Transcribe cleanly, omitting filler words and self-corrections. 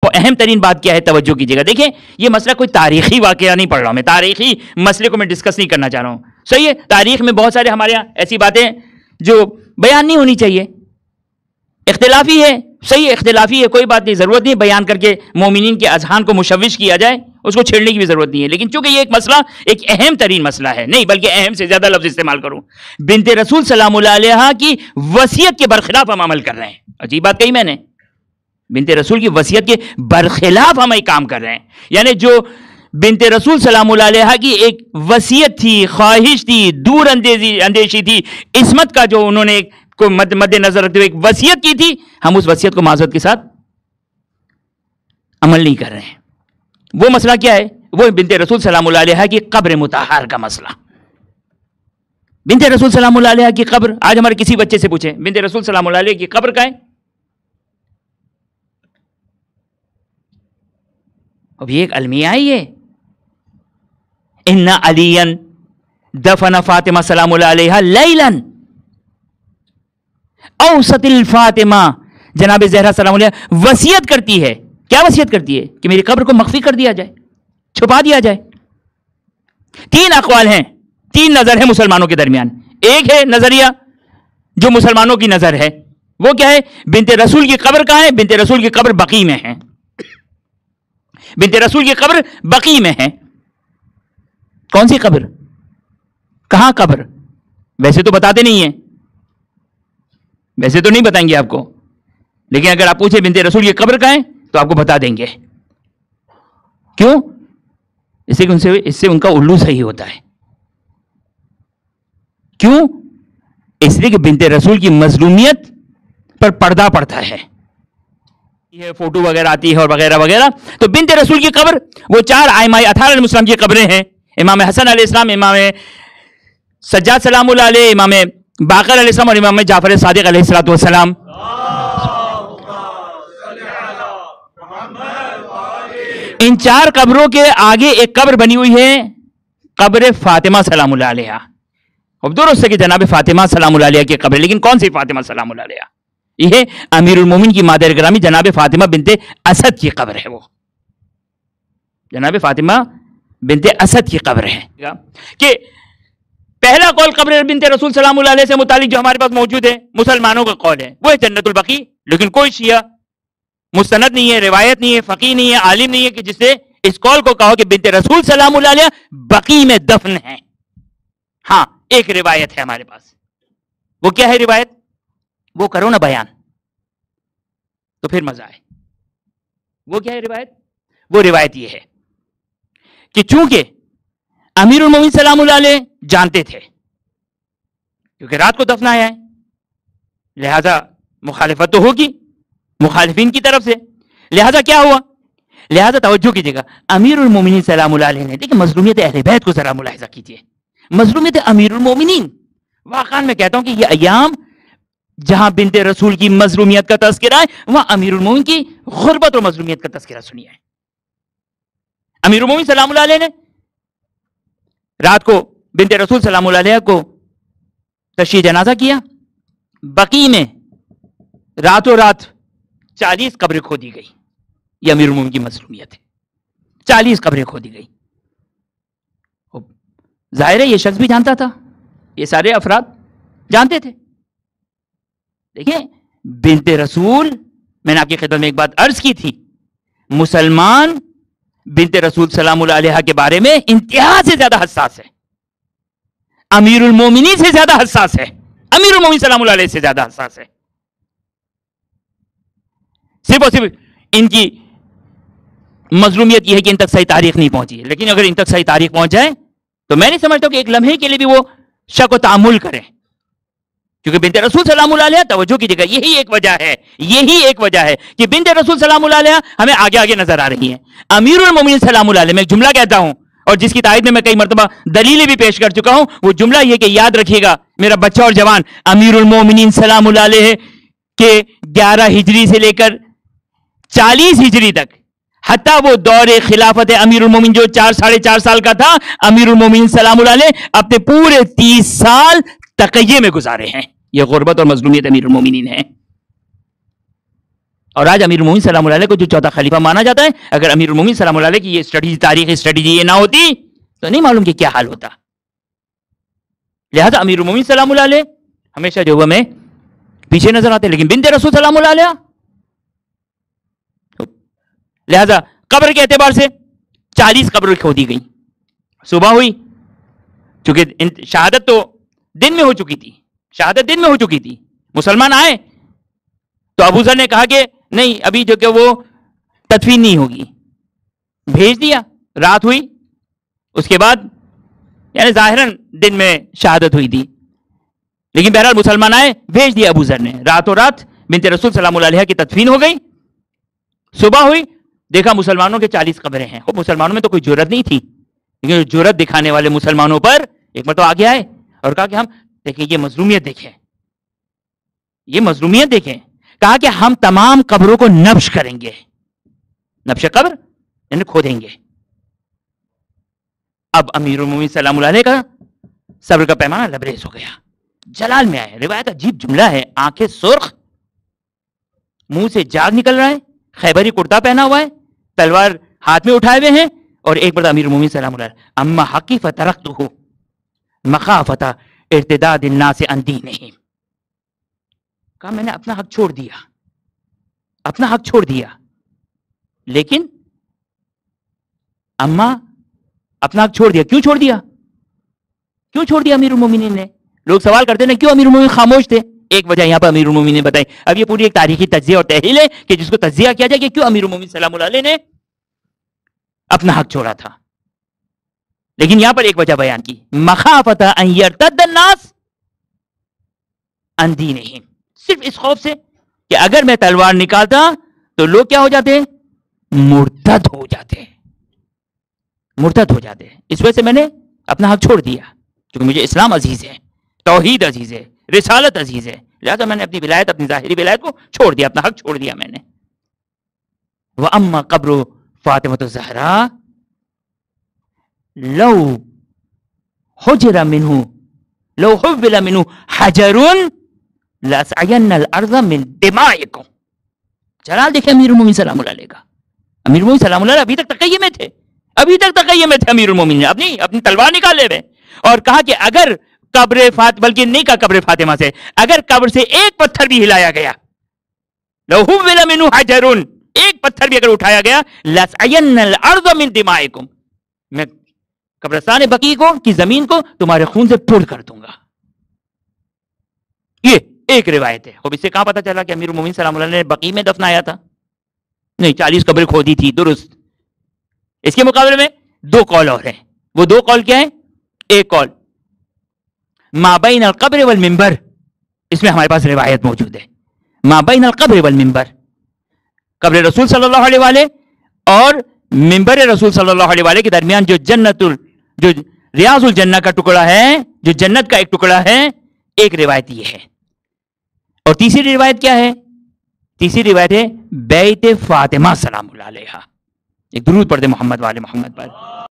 اہم ترین بات کیا ہے توجہ کیجیے گا. دیکھیں یہ مسئلہ کوئی تاریخی واقعہ نہیں پڑھ رہا ہوں میں, تاریخی مسئلے کو میں ڈسکس نہیں کرنا چاہ رہا ہوں. صحیح ہے, تاریخ میں بہت سارے ہمارے یہاں ایسی باتیں جو بیان نہیں ہونی چاہیے, اختلافی ہے, صحیح ہے اختلافی ہے, کوئی بات نہیں, ضرورت نہیں بیان کر کے مومنین کے اذہان کو مشوش کیا جائے, اس کو چھیڑنے کی بھی ضرورت نہیں ہے. لیکن چونکہ یہ ایک مسئلہ ایک اہم ترین مسئلہ ہے, نہیں بلکہ اہم سے زیادہ لفظ استعمال کروں, بنت رسول سلام اللہ علیہا کی وصیت کے برخلاف ہم عمل کر رہے ہیں. عجیب بات کہی میں نے, بنت رسول کی وصیت کے برخلاف ہم ایک کام کر رہے ہیں. یعنی جو بنت رسول سلام اللہ علیہا کی ایک وصیت تھی, خواہش تھی, دور اندیشی تھی, عصمت کا جو انہوں نے کو مد نظر رکھتے ہوئے ایک وصیت کی تھی, ہم اس وصیت کو معذرت کے ساتھ عمل نہیں کر رہے ہیں. وہ مسئلہ کیا ہے؟ وہ بنت رسول سلام اللہ علیہا کی قبر مطہر کا مسئلہ. بنت رسول سلام اللہ علیہا کی قبر, آج ہمارے کسی بچے سے پوچھیں بنت رسول سلام اللہ علیہ کی قبر کہاں ہے؟ اب یہ ایک المیہ ہے, یہ ان علی دفن فاطمہ سلام اللہ علیہا لیلا اوسط الفاطمہ. جناب زہرا سلام علیہ وصیت کرتی ہے, کیا وصیت کرتی ہے؟ کہ میری قبر کو مخفی کر دیا جائے, چھپا دیا جائے. تین اقوال ہیں, تین نظر ہیں مسلمانوں کے درمیان. ایک ہے نظریہ جو مسلمانوں کی نظر ہے, وہ کیا ہے؟ بنت رسول کی قبر کہاں ہے؟ بنت رسول کی قبر بقیع میں ہے. بنت رسول کی قبر بقیع میں ہے. کون سی قبر؟ کہاں قبر؟ ویسے تو بتاتے نہیں ہیں, ویسے تو نہیں بتائیں گے آپ کو, لیکن اگر آپ پوچھیں بنت رسول کی قبر کہاں ہے تو آپ کو بتا دیں گے. کیوں؟ اس سے ان کا الو صحیح ہوتا ہے. کیوں؟ اس لیے کہ بنت رسول کی مظلومیت پر پردہ پڑتا ہے, یہ فوٹو وغیرہ آتی ہے اور وغیرہ وغیرہ. تو بنت رسول کی قبر وہ 4 ائمہ اطہار علیہ السلام کی قبریں ہیں, امام حسن علیہ السلام, امام سجاد سلام اللہ علیہ, امام باقر علیہ السلام اور امام جعفر صادق علیہ السلام. ان 4 قبروں کے آگے ایک قبر بنی ہوئی ہے, قبر فاطمہ سلام اللہ علیہ. اب درست ہے کہ جناب فاطمہ سلام اللہ علیہ کی قبر, لیکن کون سی فاطمہ سلام اللہ علیہ؟ یہ امیر المومن کی مادر گرامی جناب فاطمہ بنت اسد کی قبر ہے. وہ جناب فاطمہ بنت اسد کی قبر ہے. کہ پہلا قول قبر بنت رسول سلام اللہ علیہ سے متعلق جو ہمارے پاس موجود ہے, مسلمانوں کا قول ہے, وہ ہے جنت البقیع. لیکن کوئی شیعہ مستند نہیں ہے, روایت نہیں ہے, فقیہ نہیں ہے, عالم نہیں ہے کہ جس نے اس قول کو کہو کہ بنت رسول سلام اللہ علیہ بقیع میں دفن ہے. ہاں ایک روایت ہے ہمارے پاس. وہ کیا ہے روایت؟ وہ کرو نا بیان تو پھر مزہ آئے. وہ کیا ہے روایت؟ وہ روایت یہ ہے کہ چونکہ امیر المومنین سلام اللہ علیہ جانتے تھے کیونکہ رات کو دفنایا ہے, لہذا مخالفت تو ہوگی مخالفین کی طرف سے. لہذا کیا ہوا؟ لہذا توجہ کیجیے گا, امیر المومنین سلام اللہ علیہ نے, دیکھیں مظلومیت اہل بیت کو ذرا ملاحظہ کیجیے, مظلومیت امیر المومنین. واقعا میں کہتا ہوں کہ یہ ایام جہاں بنت رسول کی مظلومیت کا تذکرہ ہے, وہاں امیر المومنین کی غربت اور مظلومیت کا تذکرہ سنیے. امیر المومنین سلام اللہ علیہ نے رات کو بنت رسول سلام اللہ علیہ کو تشییع جنازہ کیا. بقیع میں راتوں رات 40 قبریں کھودی گئی. یہ امیر المومنین کی مظلومیت ہے, 40 قبریں کھودی گئی. ظاہر ہے یہ شخص بھی جانتا تھا, یہ سارے افراد جانتے تھے. دیکھیں بنت رسول, میں نے آپ کی خدمت میں ایک بات عرض کی تھی, مسلمان بنت رسول سلام اللہ علیہ کے بارے میں انتہا سے زیادہ حساس ہے, امیر المومنین سے زیادہ حساس ہے, امیر المومنین سلام اللہ علیہ سے زیادہ حساس ہے. صرف اور صرف ان کی مظلومیت یہ ہے کہ ان تک صحیح تاریخ نہیں پہنچی ہے. لیکن اگر ان تک صحیح تاریخ پہنچ جائے تو میں نہیں سمجھتا کہ ایک لمحے کے لیے بھی وہ شک و تعامل کریں, کیونکہ بنت رسول سلام اللہ علیہ, توجہ کیجیے گا, یہی ایک وجہ ہے, یہی ایک وجہ ہے کہ بنت رسول سلام اللہ علیہ ہمیں آگے آگے نظر آ رہی ہیں. امیر المومنین سلام اللہ علیہ, میں ایک جملہ کہتا ہوں اور جس کی تائید میں کئی مرتبہ دلیلیں بھی پیش کر چکا ہوں, وہ جملہ یہ کہ یاد رکھیے گا میرا بچہ اور جوان, امیر المومنین سلام اللہ علیہ کے 11 ہجری سے لے کر 40 ہجری تک, حتیٰ وہ دور خلافت امیر المومنین جو 4.5 سال کا تھا, امیر المومنین سلام اللہ علیہ اپنے پورے 30 سال تقیے میں گزارے ہیں. یہ غربت اور مظلومیت امیر المومنین ہے. اور آج امیر المومنین سلام اللہ علیہ کو جو چوتھا خلیفہ مانا جاتا ہے، اگر امیر المومنین سلام اللہ علیہ کی یہ اسٹریٹجی، تاریخی اسٹریٹجی یہ نہ ہوتی تو نہیں معلوم کہ کیا حال ہوتا. لہذا امیر المومنین سلام اللہ علیہ ہمیشہ جو ہمیں پیچھے نظر آتے، لیکن بنت رسول سلام اللہ علیہ، لہذا قبر کے اعتبار سے 40 قبریں کھودی گئی. صبح ہوئی، چونکہ شہادت تو دن میں ہو چکی تھی، شہادت دن میں ہو چکی تھی. مسلمان آئے تو ابو ذر نے کہا کہ نہیں، ابھی جو کہ وہ تدفین نہیں ہوگی، بھیج دیا. رات ہوئی، اس کے بعد یعنی ظاہراً دن میں شہادت ہوئی تھی، لیکن بہرحال مسلمان آئے، بھیج دیا ابو ذر نے. راتوں رات بنت رسول سلام اللہ علیہ کی تدفین ہو گئی. صبح ہوئی، دیکھا مسلمانوں کے 40 قبریں ہیں. وہ مسلمانوں میں تو کوئی جرت نہیں تھی، لیکن جرت دکھانے والے مسلمانوں پر ایک مرتبہ آگے آئے اور کہا کہ ہم دیکھیں، یہ مظلومیت دیکھیں، یہ مظلومیت دیکھیں. کہا کہ ہم تمام قبروں کو نبش کریں گے. نبش قبر یعنی کھودیں گے. اب امیر المومنین سلام اللہ علیہ کا صبر کا پیمانہ لبریز ہو گیا. جلال میں آئے، روایت عجیب جملہ ہے، آنکھیں سرخ، منہ سے جاگ نکل رہا ہے، خیبری کرتا پہنا ہوا ہے، تلوار ہاتھ میں اٹھائے ہوئے ہیں، اور ایک بار امیر المومنین سلام اللہ علیہ، اما حقی فترکتہ مخافۃ ارتداد الناس عن دینہم، کہا میں نے اپنا حق چھوڑ دیا، اپنا حق چھوڑ دیا. لیکن اما اپنا حق چھوڑ دیا، کیوں چھوڑ دیا؟ کیوں چھوڑ دیا امیر المومنین نے؟ لوگ سوال کرتے ہیں کیوں امیر المومنین خاموش تھے. ایک وجہ یہاں پر امیر المومنین نے بتائی. اب یہ پوری ایک تاریخی تجزیہ اور تحلیل ہے کہ جس کو تجزیہ کیا جائے کہ کیوں امیر المومنین سلام اللہ علیہ نے اپنا حق چھوڑا تھا. لیکن یہاں پر ایک وجہ بیان کی، مخافۃ ان یرتد الناس عن دینہم، صرف اس خوف سے کہ اگر میں تلوار نکالتا تو لوگ کیا ہو جاتے ہیں؟ مرتد ہو جاتے، مرتد ہو جاتے. اس وجہ سے میں نے اپنا حق چھوڑ دیا، کیونکہ مجھے اسلام عزیز ہے، توحید عزیز ہے، رسالت عزیز ہے، لہذا میں نے اپنی ولایت، اپنی ظاہری ولایت کو چھوڑ دیا، اپنا حق چھوڑ دیا میں نے. وَأَمَّا قَبْرُ فاطمۃ الزہراء لو حجر منہ لو حول منہ حجر لأسعین الارض من دمائکم. جلال دیکھیں امیر المومنین سلام اللہ علیہ کا. امیر المومنین سلام اللہ علیہ ابھی تک تقیہ میں تھے، ابھی تک تقیہ میں تھے امیر المومنین، اپنی تلوار نکالے ہوئے، اور کہا کہ اگر قبر بلکہ نہیں کہا قبر فاطمہ سے، اگر قبر سے ایک پتھر بھی ہلایا گیا، لو حول منہ حجر، ایک پتھر بھی اگر اٹھایا گیا، لأسعین الارض من دمائکم، میں قبرستان بقیع کو کی زمین کو تمہارے خون سے پھوڑ کر دوں گا. یہ ایک روایت ہے. اب اس سے کہاں پتا چلا کہ امیر المومنین سلام اللہ علیہ نے بقیع میں دفنایا تھا؟ نہیں، 40 قبریں کھودی تھی، درست. اس کے مقابلے میں 2 قول اور ہیں. وہ 2 قول کیا ہیں؟ ایک قول ما بین القبر والمنبر، اس میں ہمارے پاس روایت موجود ہے. ما بین القبر والمنبر، قبر رسول صلی اللہ علیہ وآلہ اور منبر رسول صلی اللہ علیہ وآلہ کے درمیان جو جو ریاض الجنہ کا ٹکڑا ہے، جو جنت کا ایک ٹکڑا ہے، ایک روایت یہ ہے. اور تیسری روایت کیا ہے؟ تیسری روایت ہے بیت فاطمہ سلام اللہ علیہ. ایک درود پڑھ دے محمد والے محمد پر.